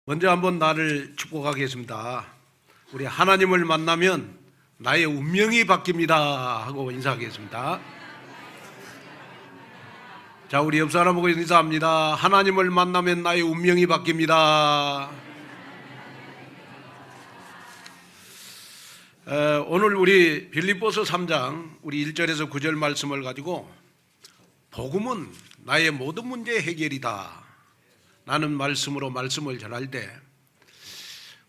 먼저 한번 나를 축복하겠습니다. 우리 하나님을 만나면 나의 운명이 바뀝니다 하고 인사하겠습니다. 자, 우리 옆 사람하고 인사합니다. 하나님을 만나면 나의 운명이 바뀝니다. 오늘 우리 빌립보서 3장 우리 1절에서 9절 말씀을 가지고 복음은 나의 모든 문제의 해결이다 라는 말씀으로 말씀을 전할 때,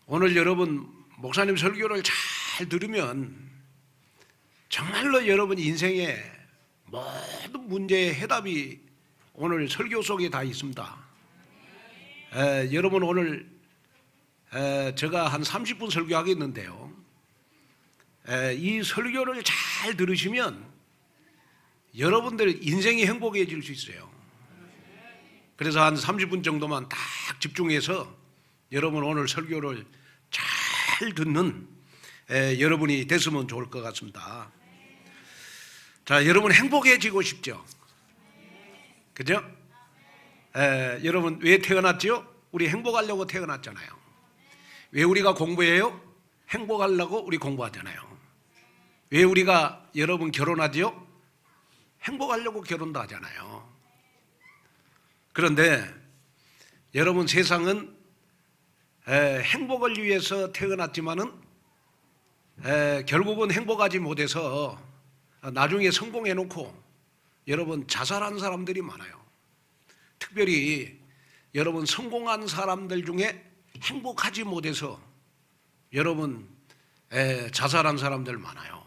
오늘 여러분 목사님 설교를 잘 들으면 정말로 여러분 인생의 모든 문제의 해답이 오늘 설교 속에 다 있습니다. 여러분 오늘 제가 한 30분 설교하겠는데요, 이 설교를 잘 들으시면 여러분들 인생이 행복해질 수 있어요. 그래서 한 30분 정도만 딱 집중해서 여러분 오늘 설교를 잘 듣는 여러분이 됐으면 좋을 것 같습니다. 자, 여러분 행복해지고 싶죠? 그죠? 여러분 왜 태어났죠? 우리 행복하려고 태어났잖아요. 왜 우리가 공부해요? 행복하려고 우리 공부하잖아요. 왜 우리가 여러분 결혼하죠? 행복하려고 결혼도 하잖아요. 그런데 여러분 세상은 행복을 위해서 태어났지만은 결국은 행복하지 못해서 나중에 성공해놓고 여러분 자살한 사람들이 많아요. 특별히 여러분 성공한 사람들 중에 행복하지 못해서 여러분 자살한 사람들 많아요.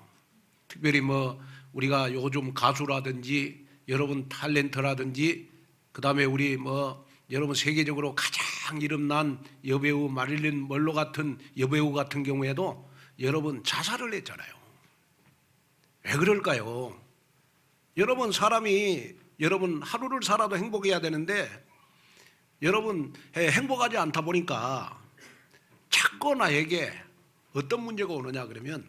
특별히 뭐 우리가 요즘 가수라든지 여러분 탤런트라든지 그 다음에 우리 여러분 세계적으로 가장 이름난 여배우 마릴린 먼로 같은 여배우 같은 경우에도 여러분 자살을 했잖아요. 왜 그럴까요? 여러분 사람이 여러분 하루를 살아도 행복해야 되는데 여러분 행복하지 않다 보니까 자꾸 나에게 어떤 문제가 오느냐 그러면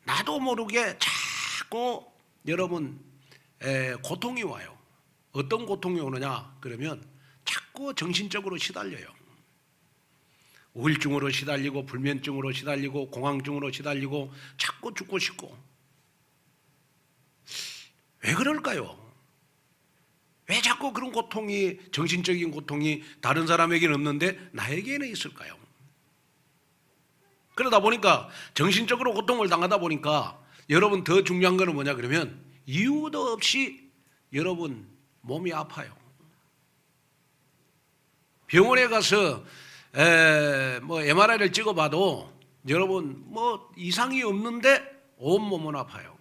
나도 모르게 자꾸 여러분 고통이 와요. 어떤 고통이 오느냐 그러면 자꾸 정신적으로 시달려요. 우울증으로 시달리고 불면증으로 시달리고 공황증으로 시달리고 자꾸 죽고 싶고. 왜 그럴까요? 왜 자꾸 그런 고통이, 정신적인 고통이 다른 사람에게는 없는데 나에게는 있을까요? 그러다 보니까 정신적으로 고통을 당하다 보니까 여러분 더 중요한 거는 뭐냐 그러면 이유도 없이 여러분 몸이 아파요. 병원에 가서 MRI를 찍어봐도 여러분 이상이 없는데 온몸은 아파요.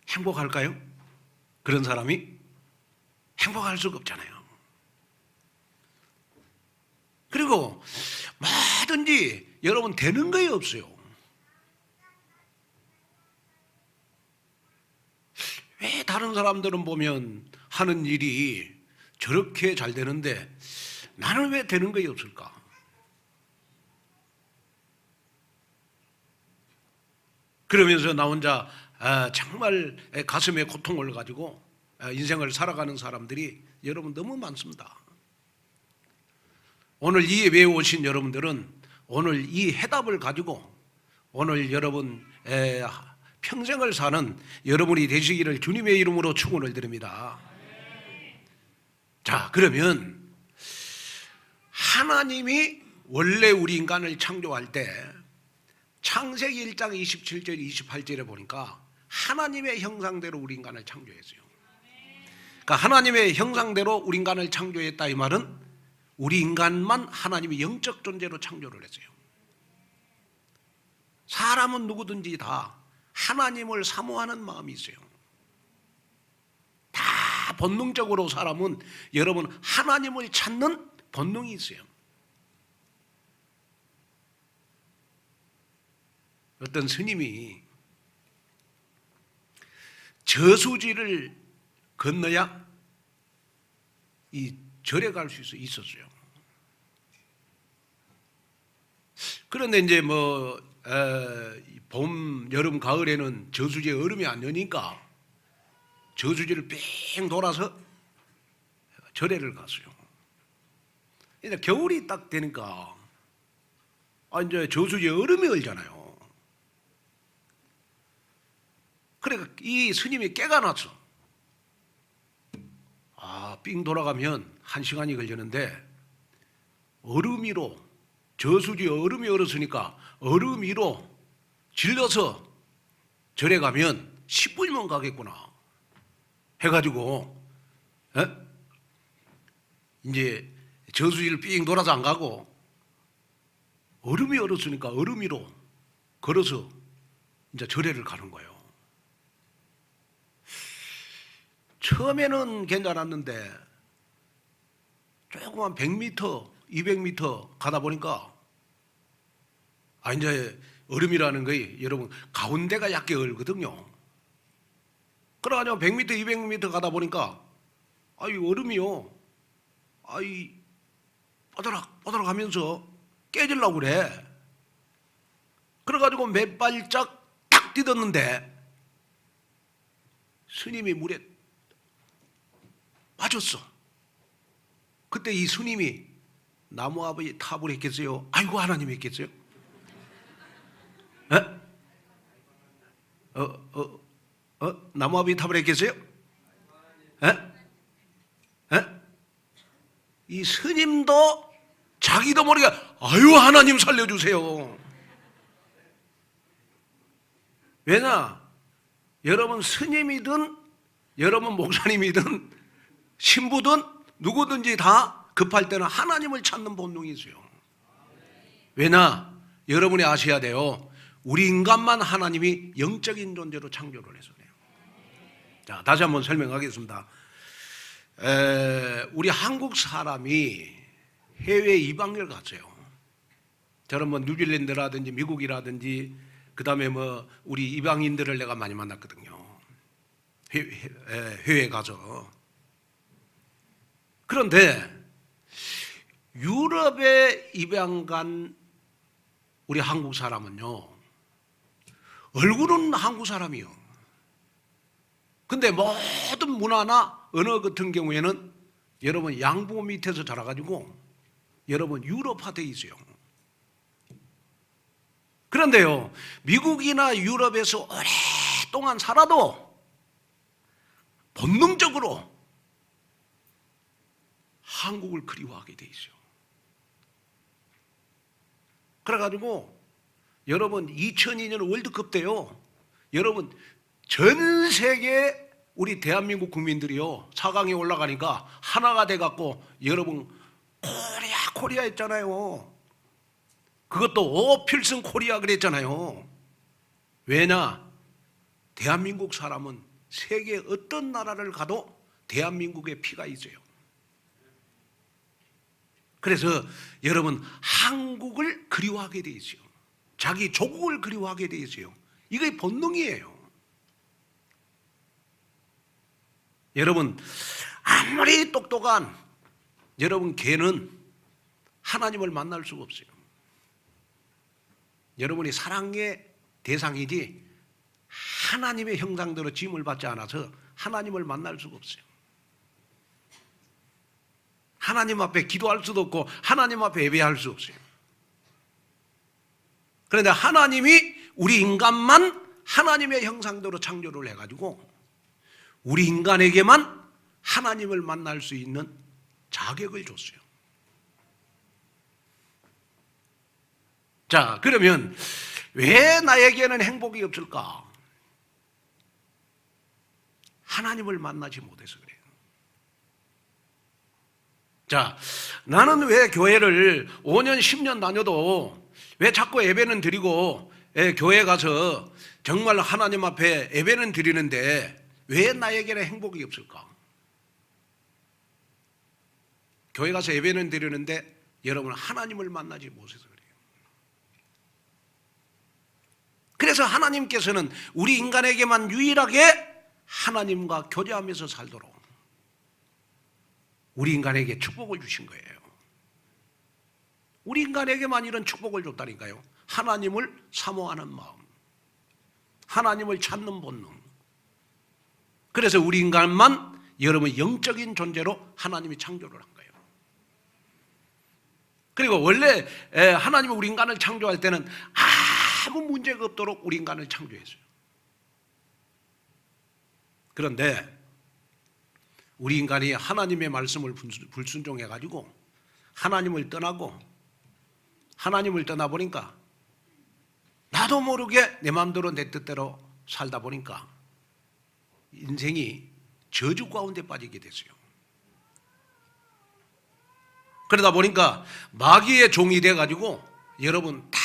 행복할까요? 그런 사람이 행복할 수가 없잖아요. 그리고 뭐든지 여러분 되는 거에 없어요. 왜 다른 사람들은 보면 하는 일이 저렇게 잘 되는데 나는 왜 되는 것이 없을까? 그러면서 나 혼자 정말 가슴에 고통을 가지고 인생을 살아가는 사람들이 여러분 너무 많습니다. 오늘 이 예배에 오신 여러분들은 오늘 이 해답을 가지고 오늘 여러분 평생을 사는 여러분이 되시기를 주님의 이름으로 축원을 드립니다. 자, 그러면 하나님이 원래 우리 인간을 창조할 때 창세기 1장 27절 28절에 보니까 하나님의 형상대로 우리 인간을 창조했어요. 그러니까 하나님의 형상대로 우리 인간을 창조했다 이 말은 우리 인간만 하나님이 영적 존재로 창조를 했어요. 사람은 누구든지 다 하나님을 사모하는 마음이 있어요. 다 본능적으로 사람은 여러분 하나님을 찾는 본능이 있어요. 어떤 스님이 저수지를 건너야 이 절에 갈 수 있었어요. 그런데 이제 봄, 여름, 가을에는 저수지에 얼음이 안 여니까 저수지를 뺑 돌아서 절에를 갔어요. 이제 겨울이 딱 되니까 이제 저수지에 얼음이 얼잖아요. 그러니까 이 스님이 깨가 났어. 삥 돌아가면 1시간이 걸리는데 얼음 위로, 저수지에 얼음이 얼었으니까 얼음 위로 질러서 절에 가면 10분이면 가겠구나 해가지고 이제 저수지를 삥 돌아서 안 가고 얼음이 얼었으니까 얼음 위로 걸어서 이제 절에를 가는 거예요. 처음에는 괜찮았는데 조그만 100m, 200m 가다 보니까 이제 얼음이라는 거에 여러분 가운데가 얕게 얼거든요. 그래가지고 100m, 200m 가다 보니까 이 얼음이요. 뽀드락 하면서 깨지려고 그래. 그래가지고 몇 발짝 딱 뛰었는데 스님이 물에 빠졌어. 그때 이 스님이 나무 아버지 탑을 했겠어요? 아이고 하나님 했겠어요? 나무 아버지 탑을 했겠어요? 이 스님도 자기도 모르게 아유 하나님 살려주세요. 왜냐? 여러분 스님이든 여러분 목사님이든 신부든 누구든지 다 급할 때는 하나님을 찾는 본능이 있어요. 왜냐? 여러분이 아셔야 돼요. 우리 인간만 하나님이 영적인 존재로 창조를 해서 그래요. 자, 다시 한번 설명하겠습니다. 우리 한국 사람이 해외 이방을 갔어요. 저는 뭐 뉴질랜드라든지 미국이라든지 그 다음에 뭐 우리 이방인들을 내가 많이 만났거든요. 해외에 가서. 그런데 유럽에 입양 간 우리 한국 사람은요, 얼굴은 한국 사람이요. 근데 모든 문화나 언어 같은 경우에는 여러분 양부 밑에서 자라가지고 여러분 유럽화되어 있어요. 그런데요, 미국이나 유럽에서 오랫동안 살아도 본능적으로 한국을 그리워하게 돼 있어요. 그래가지고 여러분 2002년 월드컵 때요, 여러분 전 세계 우리 대한민국 국민들이요 4강에 올라가니까 하나가 돼갖고 여러분 코리아 했잖아요. 그것도 오필승 코리아 그랬잖아요. 왜냐? 대한민국 사람은 세계 어떤 나라를 가도 대한민국의 피가 있어요. 그래서 여러분 한국을 그리워하게 돼 있어요. 자기 조국을 그리워하게 돼 있어요. 이게 본능이에요. 여러분 아무리 똑똑한 여러분 개는 하나님을 만날 수가 없어요. 여러분이 사랑의 대상이지 하나님의 형상대로 지음을 받지 않아서 하나님을 만날 수가 없어요. 하나님 앞에 기도할 수도 없고 하나님 앞에 예배할 수 없어요. 그런데 하나님이 우리 인간만 하나님의 형상대로 창조를 해가지고 우리 인간에게만 하나님을 만날 수 있는 자격을 줬어요. 자, 그러면 왜 나에게는 행복이 없을까? 하나님을 만나지 못해서 그래요. 자, 나는 왜 교회를 5년, 10년 다녀도 왜 자꾸 예배는 드리고 교회 가서 정말 하나님 앞에 예배는 드리는데 왜 나에게는 행복이 없을까? 교회 가서 예배는 드리는데 여러분 하나님을 만나지 못해서 그래요. 그래서 하나님께서는 우리 인간에게만 유일하게 하나님과 교제하면서 살도록 우리 인간에게 축복을 주신 거예요. 우리 인간에게만 이런 축복을 줬다니까요. 하나님을 사모하는 마음, 하나님을 찾는 본능. 그래서 우리 인간만 여러분 영적인 존재로 하나님이 창조를 한 거예요. 그리고 원래 하나님이 우리 인간을 창조할 때는 아무 문제가 없도록 우리 인간을 창조했어요. 그런데 우리 인간이 하나님의 말씀을 불순종해가지고 하나님을 떠나보니까 나도 모르게 내 마음대로 내 뜻대로 살다 보니까 인생이 저주 가운데 빠지게 됐어요. 그러다 보니까 마귀의 종이 돼가지고 여러분 다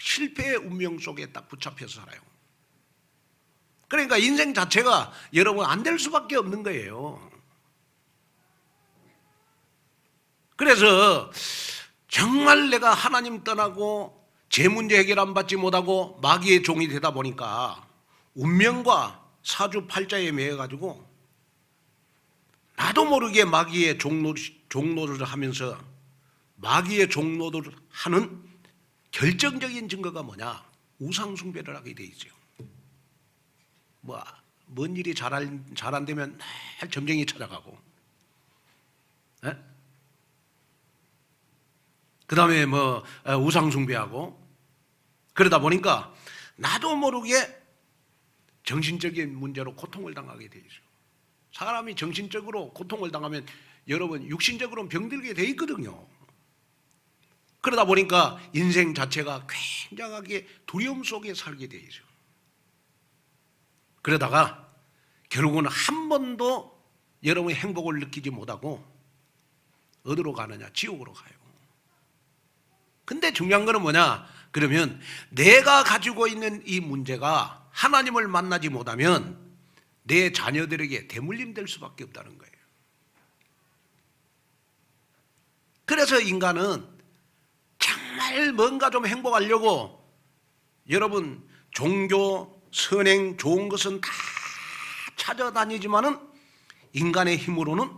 실패의 운명 속에 딱 붙잡혀서 살아요. 그러니까 인생 자체가 여러분 안 될 수밖에 없는 거예요. 그래서 정말 내가 하나님 떠나고 제 문제 해결 안 받지 못하고 마귀의 종이 되다 보니까 운명과 사주팔자에 매여가지고 나도 모르게 마귀의 종노를 하면서 마귀의 종노를 하는 결정적인 증거가 뭐냐? 우상숭배를 하게 돼 있어요. 뭔 일이 잘 안 되면 날 점쟁이 찾아가고, 그 다음에 우상숭배하고, 그러다 보니까 나도 모르게 정신적인 문제로 고통을 당하게 돼 있어요. 사람이 정신적으로 고통을 당하면 여러분 육신적으로는 병들게 돼 있거든요. 그러다 보니까 인생 자체가 굉장하게 두려움 속에 살게 돼 있어요. 그러다가 결국은 한 번도 여러분이 행복을 느끼지 못하고 어디로 가느냐? 지옥으로 가요. 근데 중요한 거는 뭐냐? 그러면 내가 가지고 있는 이 문제가 하나님을 만나지 못하면 내 자녀들에게 대물림 될 수밖에 없다는 거예요. 그래서 인간은 정말 뭔가 좀 행복하려고 여러분 종교, 선행, 좋은 것은 다 찾아다니지만은 인간의 힘으로는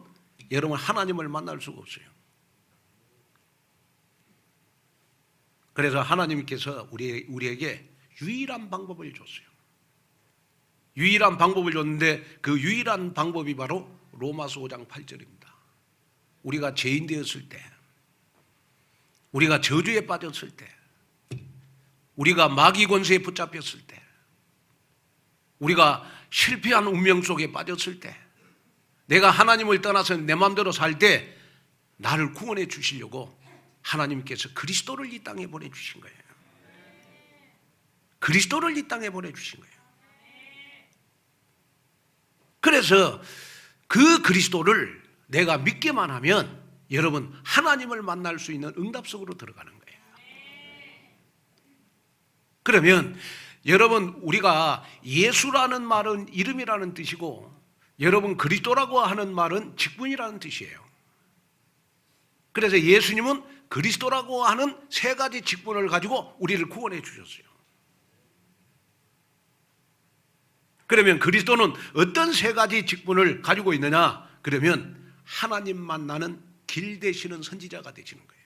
여러분 하나님을 만날 수가 없어요. 그래서 하나님께서 우리에게 유일한 방법을 줬어요. 유일한 방법을 줬는데 그 유일한 방법이 바로 로마서 5장 8절입니다. 우리가 죄인 되었을 때, 우리가 저주에 빠졌을 때, 우리가 마귀 권세에 붙잡혔을 때, 우리가 실패한 운명 속에 빠졌을 때, 내가 하나님을 떠나서 내 마음대로 살 때 나를 구원해 주시려고 하나님께서 그리스도를 이 땅에 보내주신 거예요. 그리스도를 이 땅에 보내주신 거예요. 그래서 그 그리스도를 내가 믿기만 하면 여러분 하나님을 만날 수 있는 응답 속으로 들어가는 거예요. 그러면 여러분 우리가 예수라는 말은 이름이라는 뜻이고 여러분 그리스도라고 하는 말은 직분이라는 뜻이에요. 그래서 예수님은 그리스도라고 하는 세 가지 직분을 가지고 우리를 구원해 주셨어요. 그러면 그리스도는 어떤 세 가지 직분을 가지고 있느냐? 그러면 하나님 만나는 길 되시는 선지자가 되시는 거예요.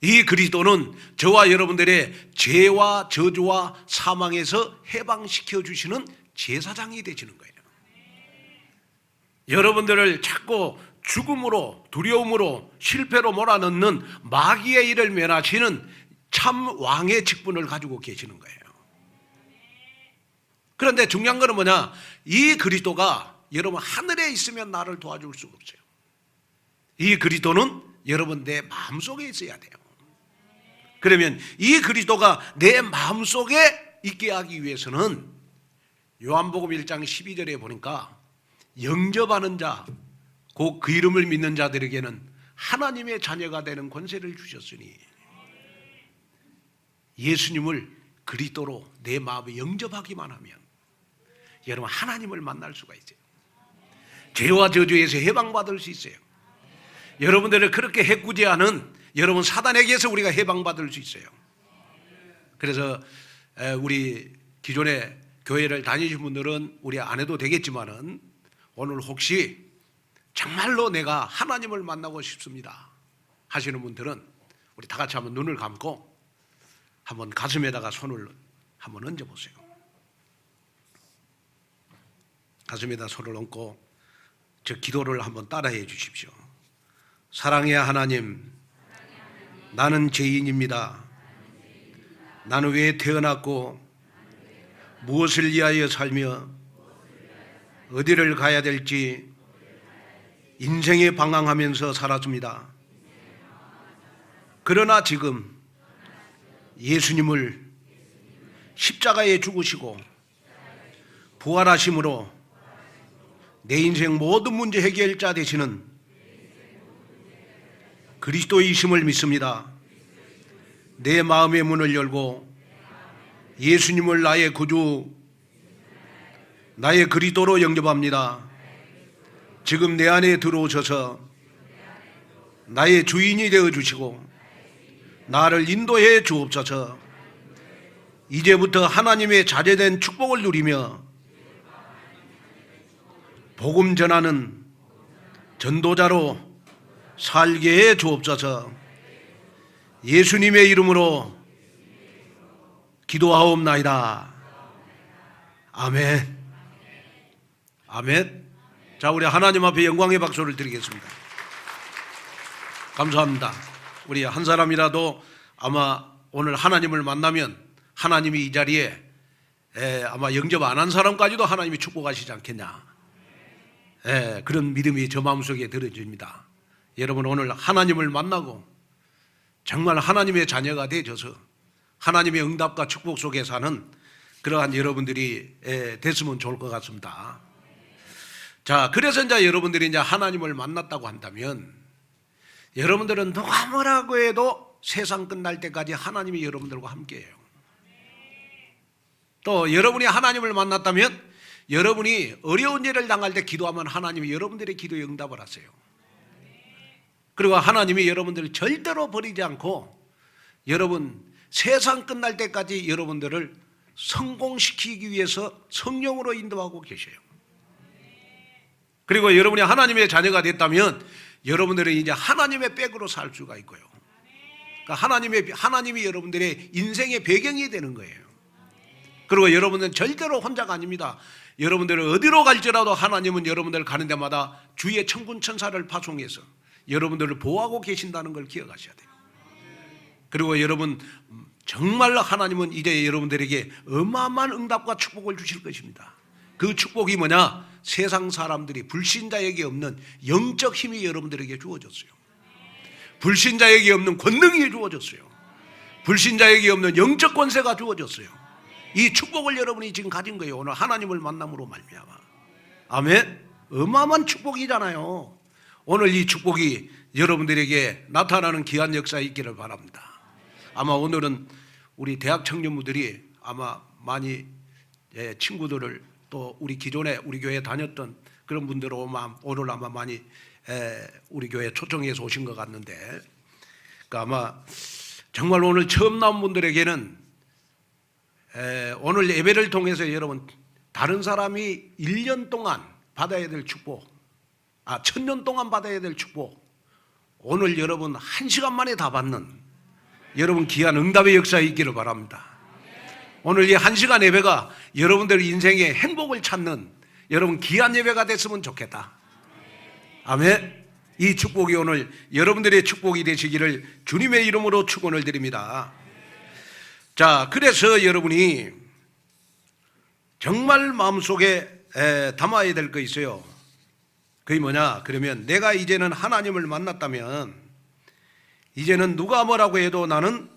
이 그리스도는 저와 여러분들의 죄와 저주와 사망에서 해방시켜 주시는 제사장이 되시는 거예요. 여러분들을 자꾸 죽음으로, 두려움으로, 실패로 몰아넣는 마귀의 일을 면하시는 참 왕의 직분을 가지고 계시는 거예요. 그런데 중요한 것은 뭐냐? 이 그리스도가 여러분 하늘에 있으면 나를 도와줄 수가 없어요. 이 그리스도는 여러분 내 마음속에 있어야 돼요. 그러면 이 그리스도가 내 마음속에 있게 하기 위해서는 요한복음 1장 12절에 보니까 영접하는 자, 곧 그 이름을 믿는 자들에게는 하나님의 자녀가 되는 권세를 주셨으니 예수님을 그리스도로 내 마음에 영접하기만 하면 여러분 하나님을 만날 수가 있어요. 죄와 저주에서 해방받을 수 있어요. 여러분들을 그렇게 해꾸지하는 여러분 사단에게서 우리가 해방받을 수 있어요. 그래서 우리 기존에 교회를 다니신 분들은 우리 안 해도 되겠지만은 오늘 혹시 정말로 내가 하나님을 만나고 싶습니다 하시는 분들은 우리 다 같이 한번 눈을 감고 한번 가슴에다가 손을 한번 얹어보세요. 가슴에다 손을 얹고 저 기도를 한번 따라해 주십시오. 사랑의 하나님, 나는 죄인입니다. 나는 왜 태어났고 무엇을 위하여 살며 어디를 가야 될지 인생에 방황하면서 살았습니다. 그러나 지금 예수님을 십자가에 죽으시고 부활하심으로 내 인생 모든 문제 해결자 되시는 그리스도이심을 믿습니다. 내 마음의 문을 열고 예수님을 나의 구주, 나의 그리스도로 영접합니다. 지금 내 안에 들어오셔서 나의 주인이 되어주시고 나를 인도해 주옵소서. 이제부터 하나님의 자제된 축복을 누리며 복음 전하는 전도자로 살게 해 주옵소서. 예수님의 이름으로 기도하옵나이다. 아멘. 아멘. 자, 우리 하나님 앞에 영광의 박수를 드리겠습니다. 감사합니다. 우리 한 사람이라도 아마 오늘 하나님을 만나면 하나님이 이 자리에 아마 영접 안 한 사람까지도 하나님이 축복하시지 않겠냐. 그런 믿음이 저 마음속에 들어집니다. 여러분, 오늘 하나님을 만나고 정말 하나님의 자녀가 되셔서 하나님의 응답과 축복 속에 사는 그러한 여러분들이 됐으면 좋을 것 같습니다. 자, 그래서 이제 여러분들이 이제 하나님을 만났다고 한다면 여러분들은 누가 뭐라고 해도 세상 끝날 때까지 하나님이 여러분들과 함께해요. 또 여러분이 하나님을 만났다면 여러분이 어려운 일을 당할 때 기도하면 하나님이 여러분들의 기도에 응답을 하세요. 그리고 하나님이 여러분들을 절대로 버리지 않고 여러분 세상 끝날 때까지 여러분들을 성공시키기 위해서 성령으로 인도하고 계셔요. 그리고 여러분이 하나님의 자녀가 됐다면 여러분들은 이제 하나님의 백으로 살 수가 있고요. 그러니까 하나님이 여러분들의 인생의 배경이 되는 거예요. 그리고 여러분은 절대로 혼자가 아닙니다. 여러분들은 어디로 갈지라도 하나님은 여러분들 가는 데마다 주의 천군 천사를 파송해서 여러분들을 보호하고 계신다는 걸 기억하셔야 돼요. 그리고 여러분 정말 하나님은 이제 여러분들에게 어마어마한 응답과 축복을 주실 것입니다. 그 축복이 뭐냐? 세상 사람들이 불신자에게 없는 영적 힘이 여러분들에게 주어졌어요. 불신자에게 없는 권능이 주어졌어요. 불신자에게 없는 영적 권세가 주어졌어요. 이 축복을 여러분이 지금 가진 거예요. 오늘 하나님을 만남으로 말미암아. 아멘. 어마어마한 축복이잖아요. 오늘 이 축복이 여러분들에게 나타나는 귀한 역사 있기를 바랍니다. 아마 오늘은 우리 대학 청년부들이 아마 많이 친구들을 또 우리 기존에 우리 교회에 다녔던 그런 분들 오늘 아마 많이 우리 교회에 초청해서 오신 것 같는데, 그러니까 아마 정말 오늘 처음 나온 분들에게는 오늘 예배를 통해서 여러분 다른 사람이 1년 동안 받아야 될 축복, 1000년 동안 받아야 될 축복, 오늘 여러분 1시간 만에 다 받는 여러분 귀한 응답의 역사에 있기를 바랍니다. 오늘 이 1시간 예배가 여러분들 인생의 행복을 찾는 여러분 귀한 예배가 됐으면 좋겠다. 아멘. 이 축복이 오늘 여러분들의 축복이 되시기를 주님의 이름으로 축원을 드립니다. 자, 그래서 여러분이 정말 마음속에 담아야 될 거 있어요. 그게 뭐냐? 그러면 내가 이제는 하나님을 만났다면 이제는 누가 뭐라고 해도 나는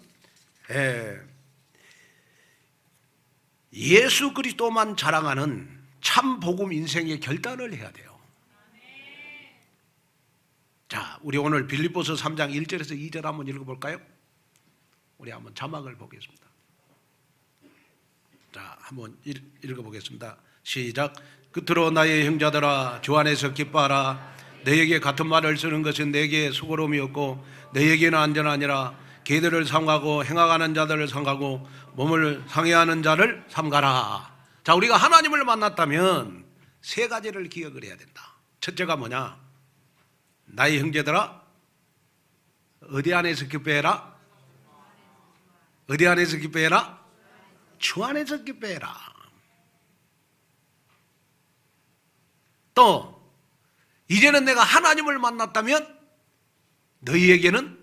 예수 그리스도만 자랑하는 참 복음 인생의 결단을 해야 돼요. 자, 우리 오늘 빌립보서 3장 1절에서 2절 한번 읽어볼까요? 우리 한번 자막을 보겠습니다. 자, 한번 읽어보겠습니다. 시작. 끝으로 나의 형제들아, 주 안에서 기뻐하라. 너에게 같은 말을 쓰는 것은 내게 수고로움이 없고 너에게는 안전하니라. 개들을 삼가고 행하가는 자들을 삼가고 몸을 상해하는 자를 삼가라. 자, 우리가 하나님을 만났다면 세 가지를 기억을 해야 된다. 첫째가 뭐냐? 나의 형제들아, 어디 안에서 기뻐해라? 어디 안에서 기뻐해라? 주 안에서 기뻐해라. 또 이제는 내가 하나님을 만났다면 너희에게는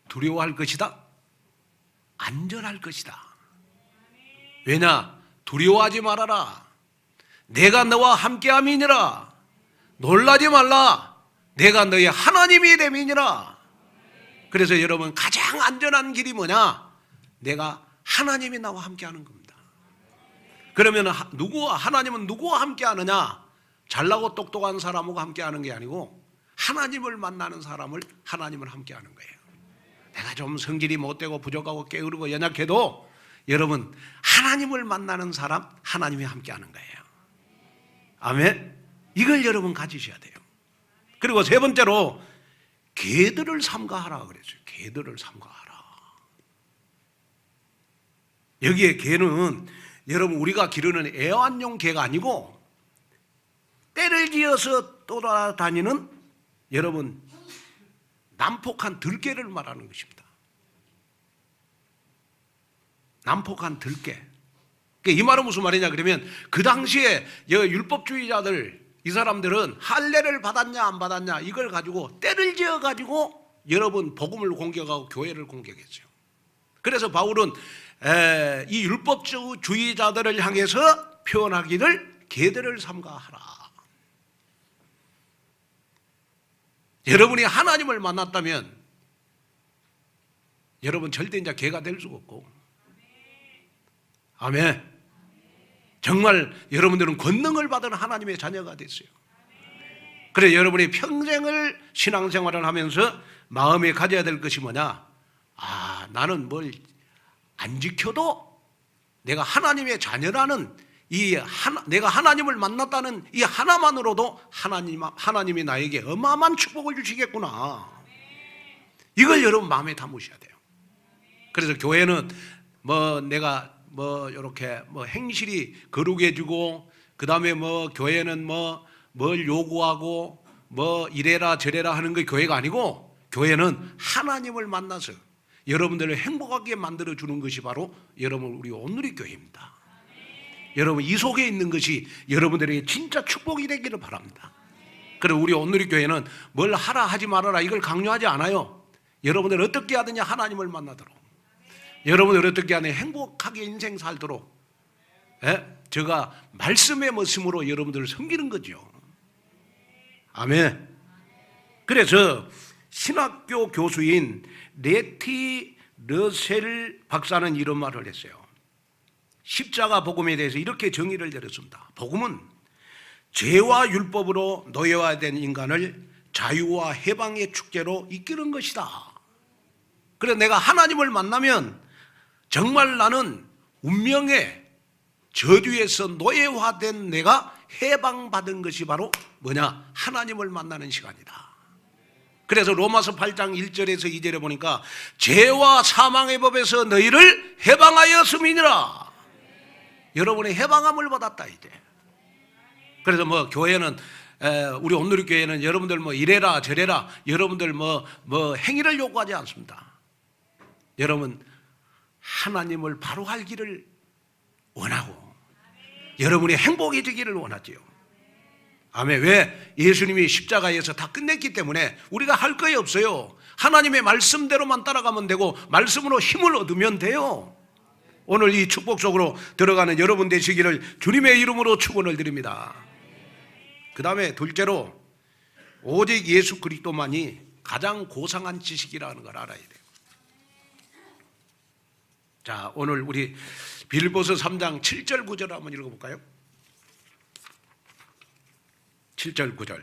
두려워할 것이다. 안전할 것이다. 왜냐? 두려워하지 말아라. 내가 너와 함께함이니라. 놀라지 말라. 내가 너의 하나님이 됨이니라. 그래서 여러분, 가장 안전한 길이 뭐냐? 내가 하나님이 나와 함께하는 겁니다. 그러면 하나님은 누구와 함께하느냐? 잘나고 똑똑한 사람하고 함께하는 게 아니고 하나님을 만나는 사람을 하나님을 함께하는 거예요. 내가 좀 성질이 못되고 부족하고 게으르고 연약해도 여러분, 하나님을 만나는 사람 하나님이 함께하는 거예요. 아멘. 이걸 여러분 가지셔야 돼요. 그리고 세 번째로 개들을 삼가하라 그랬어요. 개들을 삼가하라. 여기에 개는 여러분, 우리가 기르는 애완용 개가 아니고 때를 지어서 돌아다니는 여러분, 난폭한 들개를 말하는 것입니다. 난폭한 들개. 이 말은 무슨 말이냐 그러면, 그 당시에 율법주의자들, 이 사람들은 할례를 받았냐 안 받았냐 이걸 가지고 때를 지어 가지고 여러분 복음을 공격하고 교회를 공격했어요. 그래서 바울은 이 율법주의자들을 향해서 표현하기를 개들을 삼가하라. 여러분이 하나님을 만났다면 여러분 절대 이제 개가 될 수가 없고, 아멘. 정말 여러분들은 권능을 받은 하나님의 자녀가 됐어요. 그래서 여러분이 평생을 신앙생활을 하면서 마음에 가져야 될 것이 뭐냐? 나는 뭘 안 지켜도 내가 하나님의 자녀라는 내가 하나님을 만났다는 이 하나만으로도 하나님이 나에게 어마어마한 축복을 주시겠구나. 이걸 여러분 마음에 담으셔야 돼요. 그래서 교회는 내가 이렇게 행실이 거룩해지고, 그 다음에 교회는 뭘 요구하고 이래라 저래라 하는 게 교회가 아니고, 교회는 하나님을 만나서 여러분들을 행복하게 만들어 주는 것이 바로 여러분 우리 온누리 교회입니다. 여러분, 이 속에 있는 것이 여러분들에게 진짜 축복이 되기를 바랍니다. 그리고 우리 온누리 교회는 뭘 하라 하지 말아라 이걸 강요하지 않아요. 여러분들 어떻게 하느냐 하나님을 만나도록, 여러분들 어떻게 하느냐 행복하게 인생 살도록, 제가 말씀의 모습으로 여러분들을 섬기는 거죠. 아멘. 그래서 신학교 교수인 레티 러셀 박사는 이런 말을 했어요. 십자가 복음에 대해서 이렇게 정의를 내렸습니다. 복음은 죄와 율법으로 노예화된 인간을 자유와 해방의 축제로 이끄는 것이다. 그래서 내가 하나님을 만나면 정말 나는 운명의 저주에서 노예화된 내가 해방받은 것이 바로 뭐냐? 하나님을 만나는 시간이다. 그래서 로마서 8장 1절에서 2절에 보니까 죄와 사망의 법에서 너희를 해방하였음이니라. 여러분의 해방함을 받았다 이제. 그래서 교회는 우리 온누리 교회는 여러분들 이래라 저래라 여러분들 행위를 요구하지 않습니다. 여러분 하나님을 바로 알기를 원하고 여러분이 행복해지기를 원하지요. 아멘. 왜? 예수님이 십자가에서 다 끝냈기 때문에 우리가 할 거에 없어요. 하나님의 말씀대로만 따라가면 되고 말씀으로 힘을 얻으면 돼요. 오늘 이 축복 속으로 들어가는 여러분 되시기를 주님의 이름으로 축원을 드립니다. 그 다음에 둘째로 오직 예수 그리스도만이 가장 고상한 지식이라는 걸 알아야 돼요. 자, 오늘 우리 빌보서 3장 7절 9절 한번 읽어볼까요? 7절 9절.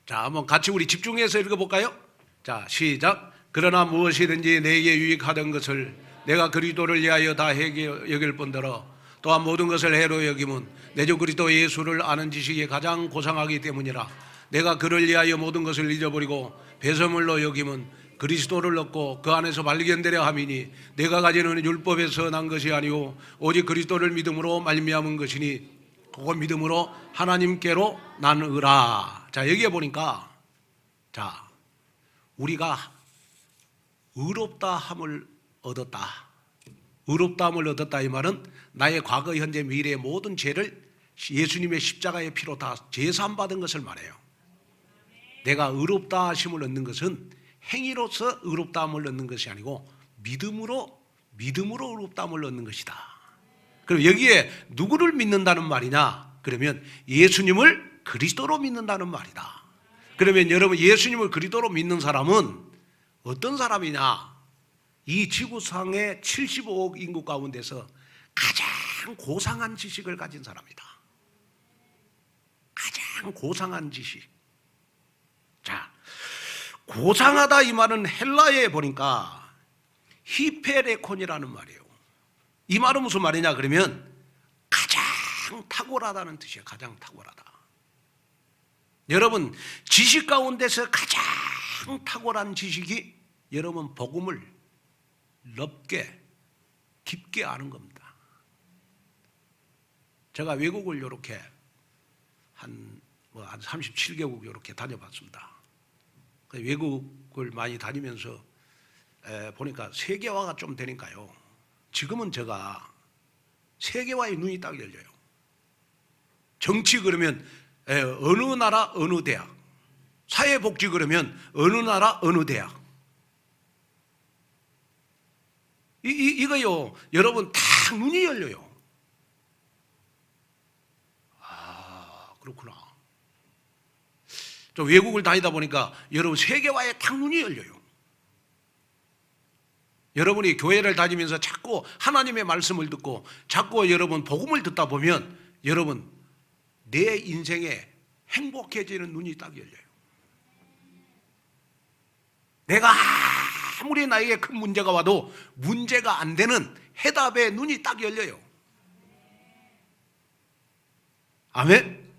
자, 한번 같이 우리 집중해서 읽어볼까요? 자, 시작. 그러나 무엇이든지 내게 유익하던 것을 내가 그리스도를 위하여 다 해게 여길 뿐더러 또한 모든 것을 해로 여김은 내 주 그리스도 예수를 아는 지식이 가장 고상하기 때문이라. 내가 그를 위하여 모든 것을 잊어버리고 배설물로 여김은 그리스도를 얻고 그 안에서 발견되려 함이니 내가 가지는 율법에서 난 것이 아니오 오직 그리스도를 믿음으로 말미암은 것이니 그거 믿음으로 하나님께로 나누라. 자, 여기에 보니까 자, 우리가 의롭다 함을 얻었다. 의롭다함을 얻었다 이 말은 나의 과거, 현재, 미래의 모든 죄를 예수님의 십자가의 피로 다 제사함받은 것을 말해요. 내가 의롭다 하심을 얻는 것은 행위로서 의롭다함을 얻는 것이 아니고 믿음으로 의롭다함을 얻는 것이다. 그럼 여기에 누구를 믿는다는 말이냐? 그러면 예수님을 그리스도로 믿는다는 말이다. 그러면 여러분, 예수님을 그리스도로 믿는 사람은 어떤 사람이냐? 이 지구상의 75억 인구 가운데서 가장 고상한 지식을 가진 사람이다. 가장 고상한 지식. 자, 고상하다 이 말은 헬라어에 보니까 히페레콘이라는 말이에요. 이 말은 무슨 말이냐 그러면 가장 탁월하다는 뜻이에요. 가장 탁월하다. 여러분, 지식 가운데서 가장 탁월한 지식이 여러분 복음을 넓게 깊게 아는 겁니다. 제가 외국을 이렇게 한 37개국 이렇게 다녀봤습니다. 외국을 많이 다니면서 보니까 세계화가 좀 되니까요. 지금은 제가 세계화의 눈이 딱 열려요. 정치 그러면 어느 나라 어느 대학, 사회복지 그러면 어느 나라 어느 대학. 이거요, 여러분 딱 눈이 열려요. 아, 그렇구나. 좀 외국을 다니다 보니까 여러분 세계화에 딱 눈이 열려요. 여러분이 교회를 다니면서 자꾸 하나님의 말씀을 듣고 자꾸 여러분 복음을 듣다 보면 여러분 내 인생에 행복해지는 눈이 딱 열려요. 내가 아무리 나에게 큰 문제가 와도 문제가 안 되는 해답에 눈이 딱 열려요. 아멘?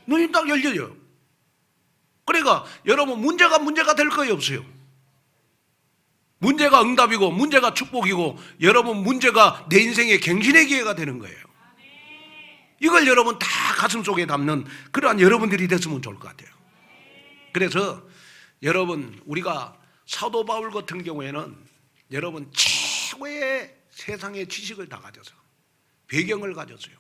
눈이 딱 열려요. 그러니까 여러분 문제가 될 거예요, 없어요? 문제가 응답이고 문제가 축복이고 여러분 문제가 내 인생의 갱신의 기회가 되는 거예요. 이걸 여러분 다 가슴속에 담는 그러한 여러분들이 됐으면 좋을 것 같아요. 그래서 여러분 우리가 사도 바울 같은 경우에는 여러분 최고의 세상의 지식을 다 가져서 배경을 가졌어요.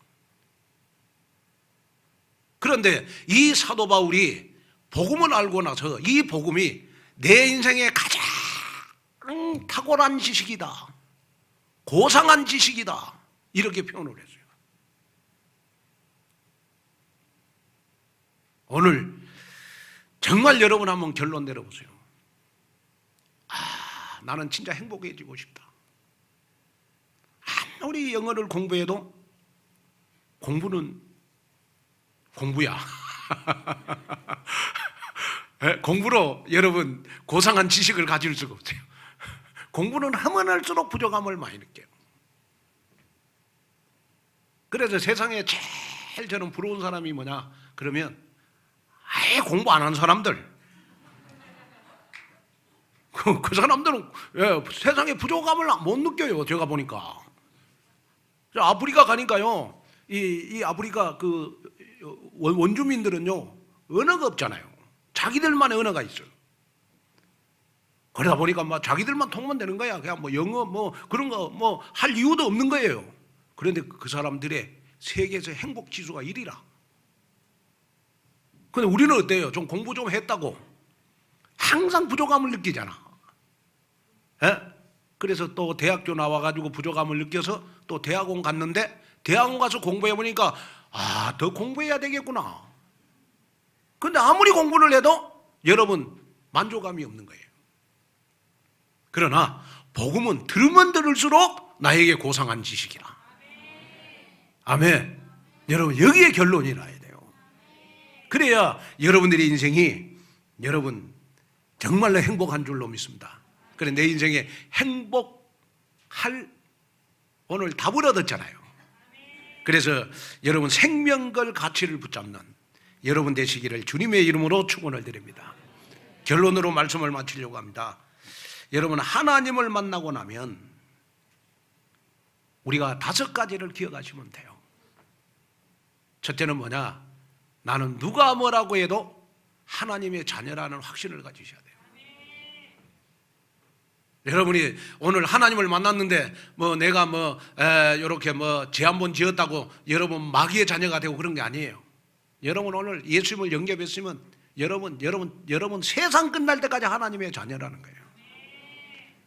그런데 이 사도 바울이 복음을 알고 나서 이 복음이 내 인생의 가장 탁월한 지식이다, 고상한 지식이다, 이렇게 표현을 했어요. 오늘 정말 여러분 한번 결론 내려보세요. 아, 나는 진짜 행복해지고 싶다. 아무리 영어를 공부해도 공부는 공부야. 공부로 여러분 고상한 지식을 가질 수가 없어요. 공부는 하면 할수록 부족함을 많이 느껴요. 그래서 세상에 제일 저는 부러운 사람이 뭐냐 그러면 아예 공부 안 하는 사람들. 그 사람들은 세상에 부족함을 못 느껴요. 제가 보니까 아프리카 가니까요, 이 아프리카 그 원주민들은요 언어가 없잖아요. 자기들만의 언어가 있어요. 그러다 보니까 막 자기들만 통하면 되는 거야. 그냥 뭐 영어 뭐 그런 거 뭐 할 이유도 없는 거예요. 그런데 그 사람들의 세계에서 행복 지수가 1위라. 근데 우리는 어때요? 좀 공부 좀 했다고 항상 부족함을 느끼잖아. 그래서 또 대학교 나와가지고 부족함을 느껴서 또 대학원 갔는데 대학원 가서 공부해 보니까 아, 더 공부해야 되겠구나. 근데 아무리 공부를 해도 여러분 만족감이 없는 거예요. 그러나 복음은 들으면 들을수록 나에게 고상한 지식이라. 아멘. 여러분 여기에 결론이 나야 돼요. 그래야 여러분들의 인생이 여러분 정말로 행복한 줄로 믿습니다. 그래 내 인생에 행복할 오늘 답을 얻었잖아요. 그래서 여러분 생명걸 가치를 붙잡는 여러분 되시기를 주님의 이름으로 축원을 드립니다. 결론으로 말씀을 마치려고 합니다. 여러분 하나님을 만나고 나면 우리가 5가지를 기억하시면 돼요. 첫째는 뭐냐? 나는 누가 뭐라고 해도 하나님의 자녀라는 확신을 가지셔야 돼요. 여러분이 오늘 하나님을 만났는데 내가 이렇게 죄 한 번 지었다고 여러분 마귀의 자녀가 되고 그런 게 아니에요. 여러분 오늘 예수님을 영접했으면 여러분 세상 끝날 때까지 하나님의 자녀라는 거예요.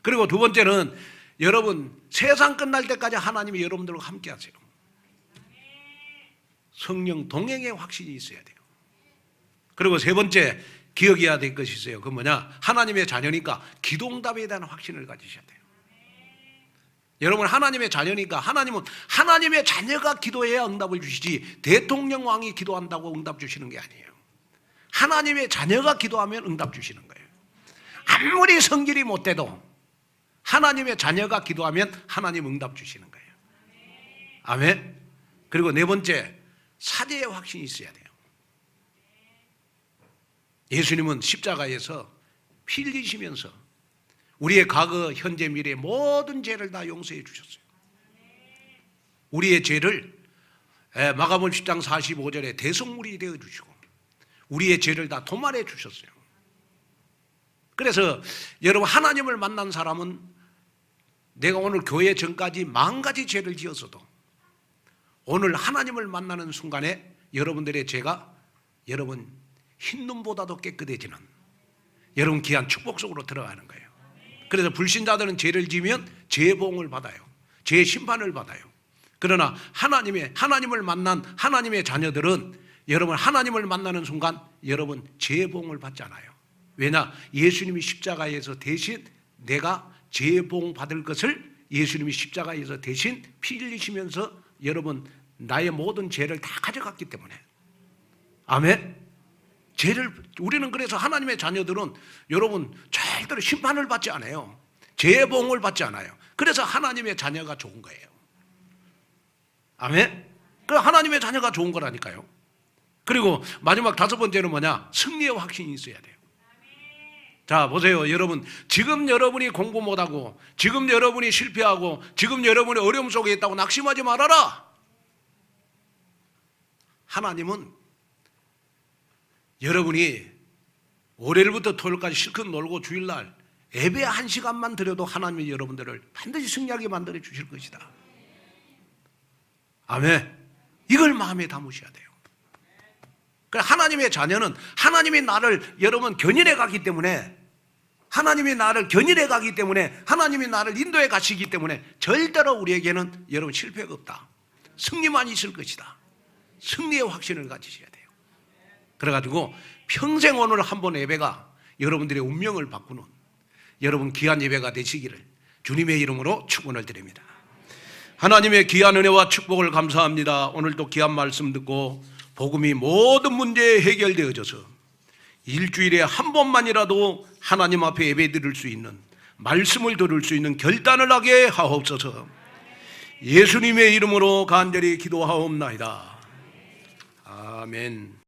그리고 두 번째는 여러분 세상 끝날 때까지 하나님이 여러분들과 함께 하세요. 성령 동행의 확신이 있어야 돼요. 그리고 세 번째 기억해야 될 것이 있어요. 그 뭐냐? 하나님의 자녀니까 기도응답에 대한 확신을 가지셔야 돼요. 여러분 하나님의 자녀니까 하나님은 하나님의 자녀가 기도해야 응답을 주시지 대통령 왕이 기도한다고 응답 주시는 게 아니에요. 하나님의 자녀가 기도하면 응답 주시는 거예요. 아무리 성질이 못돼도 하나님의 자녀가 기도하면 하나님 응답 주시는 거예요. 아멘. 그리고 네 번째 사제의 확신이 있어야 돼요. 예수님은 십자가에서 피 흘리시면서 우리의 과거, 현재, 미래의 모든 죄를 다 용서해 주셨어요. 우리의 죄를 마가복음 10장 45절에 대속물이 되어 주시고 우리의 죄를 다 도말해 주셨어요. 그래서 여러분 하나님을 만난 사람은 내가 오늘 교회 전까지 10,000가지 죄를 지었어도 오늘 하나님을 만나는 순간에 여러분들의 죄가 여러분 흰눈보다도 깨끗해지는 여러분 귀한 축복 속으로 들어가는 거예요. 그래서 불신자들은 죄를 지으면 죄봉을 받아요. 죄 심판을 받아요. 그러나 하나님을 만난 하나님의 자녀들은 여러분 하나님을 만나는 순간 여러분 죄봉을 받지 않아요. 왜냐? 예수님이 십자가에서 대신 내가 죄봉 받을 것을 예수님이 십자가에서 대신 피 흘리시면서 여러분 나의 모든 죄를 다 가져갔기 때문에. 아멘. 우리는 그래서 하나님의 자녀들은 여러분 절대로 심판을 받지 않아요. 죄봉을 받지 않아요. 그래서 하나님의 자녀가 좋은 거예요. 아멘. 그 하나님의 자녀가 좋은 거라니까요. 그리고 마지막 다섯 번째는 뭐냐? 승리의 확신이 있어야 돼요. 자 보세요 여러분, 지금 여러분이 공부 못하고 지금 여러분이 실패하고 지금 여러분이 어려움 속에 있다고 낙심하지 말아라. 하나님은 여러분이 월요일부터 토요일까지 실컷 놀고 주일날 예배 1시간만 드려도 하나님이 여러분들을 반드시 승리하게 만들어 주실 것이다. 아멘. 이걸 마음에 담으셔야 돼요. 하나님의 자녀는 하나님이 나를 여러분 견인해 가기 때문에 하나님이 나를 인도해 가시기 때문에 절대로 우리에게는 여러분 실패가 없다. 승리만 있을 것이다. 승리의 확신을 가지셔야 돼요. 그래가지고 평생 오늘 한 번 예배가 여러분들의 운명을 바꾸는 여러분 귀한 예배가 되시기를 주님의 이름으로 축원을 드립니다. 하나님의 귀한 은혜와 축복을 감사합니다. 오늘도 귀한 말씀 듣고 복음이 모든 문제에 해결되어져서 일주일에 한 번만이라도 하나님 앞에 예배 드릴 수 있는 말씀을 들을 수 있는 결단을 하게 하옵소서. 예수님의 이름으로 간절히 기도하옵나이다. 아멘.